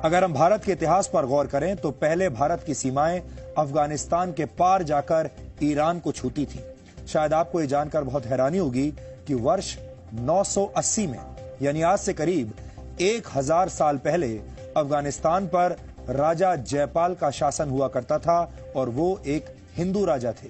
अगर हम भारत के इतिहास पर गौर करें तो पहले भारत की सीमाएं अफगानिस्तान के पार जाकर ईरान को छूती थी। शायद आपको यह जानकर बहुत हैरानी होगी कि वर्ष 980 में यानी आज से करीब 1000 साल पहले अफगानिस्तान पर राजा जयपाल का शासन हुआ करता था और वो एक हिंदू राजा थे।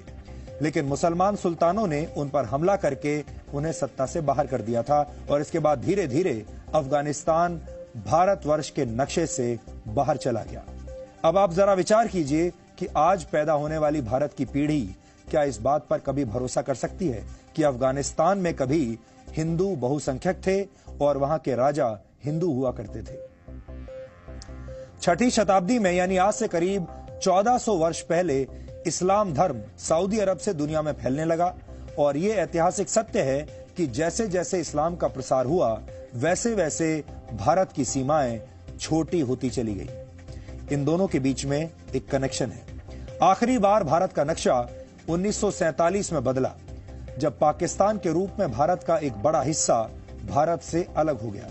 लेकिन मुसलमान सुल्तानों ने उन पर हमला करके उन्हें सत्ता से बाहर कर दिया था और इसके बाद धीरे धीरे अफगानिस्तान भारतवर्ष के नक्शे से बाहर चला गया। अब आप जरा विचार कीजिए कि आज पैदा होने वाली भारत की पीढ़ी क्या इस बात पर कभी भरोसा कर सकती है कि अफगानिस्तान में कभी हिंदू बहुसंख्यक थे और वहां के राजा हिंदू हुआ करते थे। 6ठी शताब्दी में यानी आज से करीब 1400 वर्ष पहले इस्लाम धर्म सऊदी अरब से दुनिया में फैलने लगा और यह ऐतिहासिक सत्य है कि जैसे जैसे इस्लाम का प्रसार हुआ वैसे वैसे भारत की सीमाएं छोटी होती चली गई। इन दोनों के बीच में एक कनेक्शन है। आखिरी बार भारत का नक्शा 1947 में बदला जब पाकिस्तान के रूप में भारत का एक बड़ा हिस्सा भारत से अलग हो गया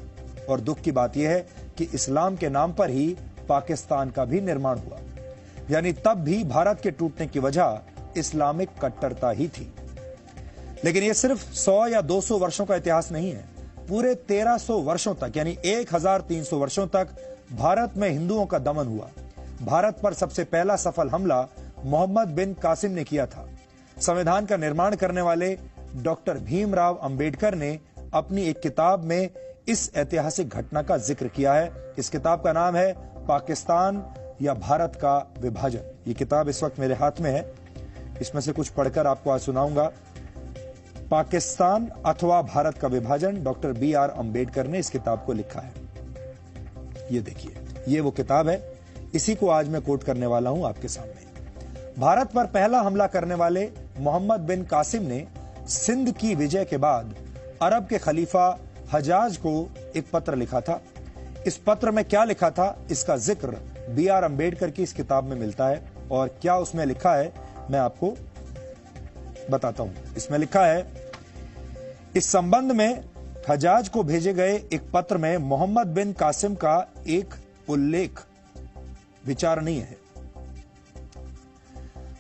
और दुख की बात यह है कि इस्लाम के नाम पर ही पाकिस्तान का भी निर्माण हुआ। यानी तब भी भारत के टूटने की वजह इस्लामिक कट्टरता ही थी। लेकिन यह सिर्फ 100 या 200 वर्षों का इतिहास नहीं है। पूरे 1300 वर्षों तक यानी 1300 वर्षों तक भारत में हिंदुओं का दमन हुआ। भारत पर सबसे पहला सफल हमला मोहम्मद बिन कासिम ने किया था। संविधान का निर्माण करने वाले डॉक्टर भीमराव अंबेडकर ने अपनी एक किताब में इस ऐतिहासिक घटना का जिक्र किया है। इस किताब का नाम है पाकिस्तान या भारत का विभाजन। ये किताब इस वक्त मेरे हाथ में है। इसमें से कुछ पढ़कर आपको आज सुनाऊंगा। पाकिस्तान अथवा भारत का विभाजन, डॉक्टर BR अंबेडकर ने इस किताब को लिखा है। ये देखिए, ये वो किताब है। इसी को आज मैं कोट करने वाला हूं आपके सामने। भारत पर पहला हमला करने वाले मोहम्मद बिन कासिम ने सिंध की विजय के बाद अरब के खलीफा हजाज को एक पत्र लिखा था। इस पत्र में क्या लिखा था इसका जिक्र BR अंबेडकर की इस किताब में मिलता है और क्या उसमें लिखा है मैं आपको बताता हूं। इसमें लिखा है, इस संबंध में हजाज को भेजे गए एक पत्र में मोहम्मद बिन कासिम का एक उल्लेख विचारणीय है।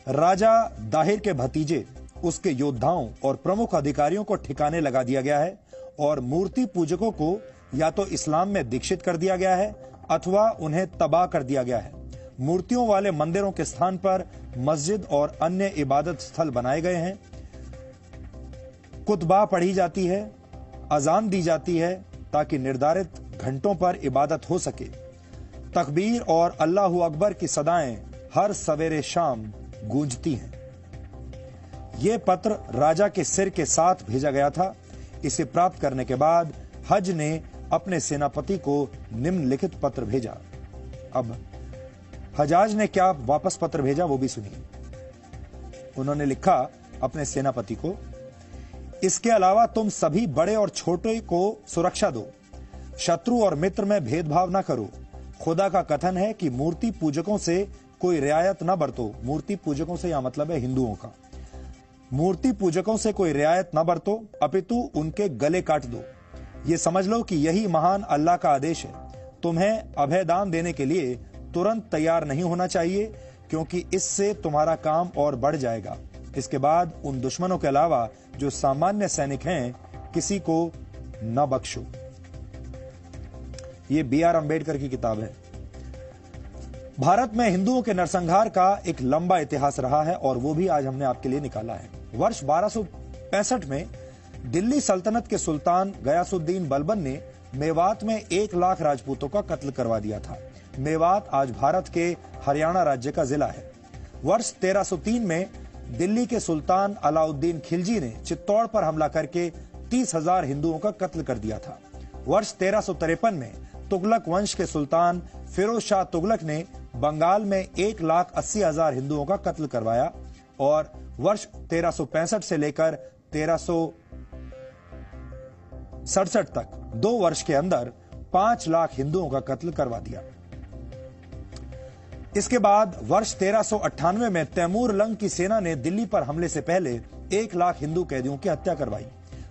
राजा दाहिर के भतीजे, उसके योद्धाओं और प्रमुख अधिकारियों को ठिकाने लगा दिया गया है और मूर्ति पूजकों को या तो इस्लाम में दीक्षित कर दिया गया है अथवा उन्हें तबाह कर दिया गया है। मूर्तियों वाले मंदिरों के स्थान पर मस्जिद और अन्य इबादत स्थल बनाए गए हैं। कुतबा पढ़ी जाती है, अजान दी जाती है ताकि निर्धारित घंटों पर इबादत हो सके। तकबीर और अल्लाहू अकबर की सदाएं हर सवेरे शाम गूंजती हैं। यह पत्र राजा के सिर के साथ भेजा गया था। इसे प्राप्त करने के बाद हज ने अपने सेनापति को निम्नलिखित पत्र भेजा। अब हजाज ने क्या वापस पत्र भेजा वो भी सुनिए। उन्होंने लिखा अपने सेनापति को, इसके अलावा तुम सभी बड़े और छोटे को सुरक्षा दो, शत्रु और मित्र में भेदभाव न करो। खुदा का कथन है कि मूर्ति पूजकों से कोई रियायत न बरतो। मूर्ति पूजकों से यह मतलब है हिंदुओं का। मूर्ति पूजकों से कोई रियायत न बरतो अपितु उनके गले काट दो। ये समझ लो कि यही महान अल्लाह का आदेश है। तुम्हें अभयदान देने के लिए तुरंत तैयार नहीं होना चाहिए क्योंकि इससे तुम्हारा काम और बढ़ जाएगा। इसके बाद उन दुश्मनों के अलावा जो सामान्य सैनिक हैं किसी को न बख्शो। ये BR अंबेडकर की किताब है। भारत में हिंदुओं के नरसंहार का एक लंबा इतिहास रहा है और वो भी आज हमने आपके लिए निकाला है। वर्ष 1265 में दिल्ली सल्तनत के सुल्तान गयासुद्दीन बलबन ने मेवात में 1 लाख राजपूतों का कत्ल करवा दिया था। मेवात आज भारत के हरियाणा राज्य का जिला है। वर्ष 1303 में दिल्ली के सुल्तान अलाउद्दीन खिलजी ने चित्तौड़ पर हमला करके 30,000 हिंदुओं का कत्ल कर दिया था। वर्ष 1353 में तुगलक वंश के सुल्तान फिरोज शाह तुगलक ने बंगाल में 1,80,000 हिंदुओं का कत्ल करवाया और वर्ष 1365 से लेकर 1367 तक 2 वर्ष के अंदर 5 लाख हिंदुओं का कत्ल करवा दिया। इसके बाद वर्ष 1398 में तैमूर लंग की सेना ने दिल्ली पर हमले से पहले 1 लाख हिंदू कैदियों की हत्या करवाई।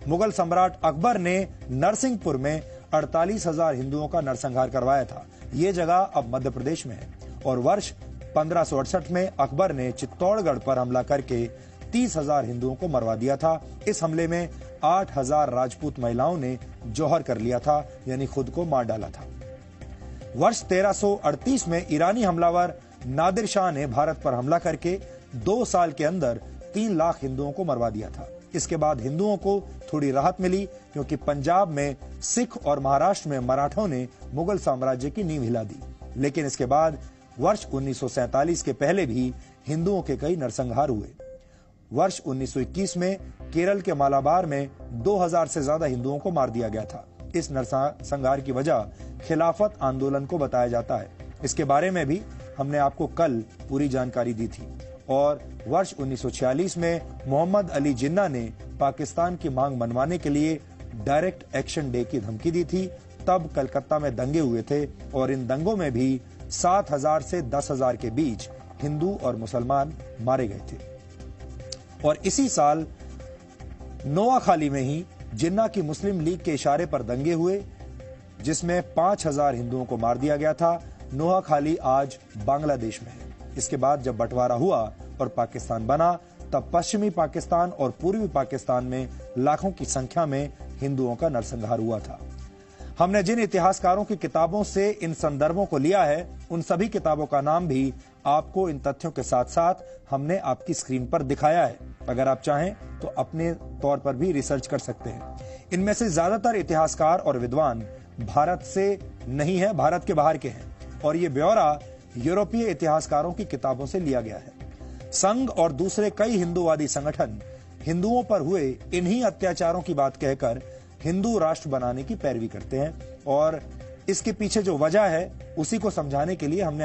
मुगल सम्राट अकबर ने नरसिंहपुर में 48,000 हिंदुओं का नरसंहार करवाया था। ये जगह अब मध्य प्रदेश में है। और वर्ष 1568 में अकबर ने चित्तौड़गढ़ पर हमला करके 30,000 हिंदुओं को मरवा दिया था। इस हमले में 8,000 राजपूत महिलाओं ने जौहर कर लिया था, यानी खुद को मार डाला था। वर्ष 1338 में ईरानी हमलावर नादिर शाह ने भारत पर हमला करके 2 साल के अंदर 3 लाख हिंदुओं को मरवा दिया था। इसके बाद हिंदुओं को थोड़ी राहत मिली, क्योंकि पंजाब में सिख और महाराष्ट्र में मराठों ने मुगल साम्राज्य की नींव हिला दी। लेकिन इसके बाद वर्ष 1947 के पहले भी हिंदुओं के कई नरसंहार हुए। वर्ष 1921 में केरल के मालाबार में 2000 से ज्यादा हिंदुओं को मार दिया गया था। इस नरसंहार की वजह खिलाफत आंदोलन को बताया जाता है। इसके बारे में भी हमने आपको कल पूरी जानकारी दी थी। और वर्ष 1946 में मोहम्मद अली जिन्ना ने पाकिस्तान की मांग मनवाने के लिए डायरेक्ट एक्शन डे की धमकी दी थी। तब कलकत्ता में दंगे हुए थे और इन दंगों में भी 7,000 से 10,000 के बीच हिंदू और मुसलमान मारे गए थे। और इसी साल नोआखाली में ही जिन्ना की मुस्लिम लीग के इशारे पर दंगे हुए, जिसमें 5,000 हिंदुओं को मार दिया गया था। नोआखाली आज बांग्लादेश में है। इसके बाद जब बंटवारा हुआ और पाकिस्तान बना, तब पश्चिमी पाकिस्तान और पूर्वी पाकिस्तान में लाखों की संख्या में हिंदुओं का नरसंहार हुआ था। हमने जिन इतिहासकारों की किताबों से इन संदर्भों को लिया है, उन सभी किताबों का नाम भी आपको इन तथ्यों के साथ साथ हमने आपकी स्क्रीन पर दिखाया है। अगर आप चाहें तो अपने तौर पर भी रिसर्च कर सकते हैं। इनमें से ज्यादातर इतिहासकार और विद्वान भारत से नहीं है, भारत के बाहर के हैं। और ये ब्यौरा यूरोपीय इतिहासकारों की किताबों से लिया गया है। संघ और दूसरे कई हिंदूवादी संगठन हिंदुओं पर हुए इन्हीं अत्याचारों की बात कहकर हिंदू राष्ट्र बनाने की पैरवी करते हैं। और इसके पीछे जो वजह है, उसी को समझाने के लिए हमने